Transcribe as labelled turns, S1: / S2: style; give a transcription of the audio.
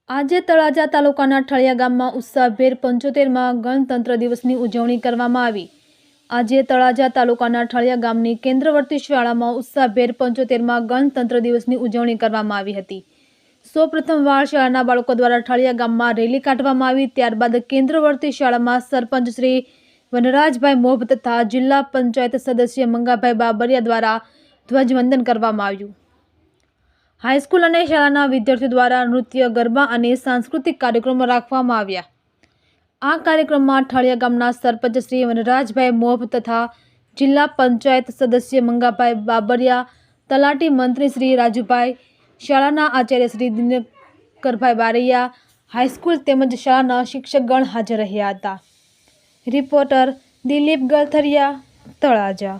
S1: આજે તળાજા તાલુકાના ઠળિયા ગામમાં ઉત્સાહભેર 75માં ગણતંત્ર દિવસની ઉજવણી કરવામાં આવી। આજે તળાજા તાલુકાના ઠળિયા ગામની કેન્દ્રવર્તી શાળામાં ઉત્સાહભેર 75માં ગણતંત્ર દિવસની ઉજવણી કરવામાં આવી હતી। સૌપ્રથમવાર શાળાના બાળકો દ્વારા ઠળિયા ગામમાં રેલી કાઢવામાં આવી। ત્યારબાદ કેન્દ્રવર્તી શાળામાં સરપંચ શ્રી વનરાજભાઈ મોભ તથા જિલ્લા પંચાયત સદસ્ય મંગાભાઈ બાબરિયા દ્વારા ધ્વજવંદન કરવામાં આવ્યું। હાઈસ્કૂલ અને શાળાના વિદ્યાર્થીઓ દ્વારા નૃત્ય, ગરબા અને સાંસ્કૃતિક કાર્યક્રમો રાખવામાં આવ્યા। આ કાર્યક્રમમાં ઠળિયા ગામના સરપંચ શ્રી વનરાજભાઈ મોભ તથા જિલ્લા પંચાયત સદસ્ય મંગાભાઈ બાબરિયા, તલાટી મંત્રી શ્રી રાજુભાઈ, શાળાના આચાર્ય શ્રી દિનકરભાઈ બારૈયા, હાઈસ્કૂલ તેમજ શાળાના શિક્ષકગણ હાજર રહ્યા હતા। રિપોર્ટર દિલીપ ગલથરિયા, તળાજા।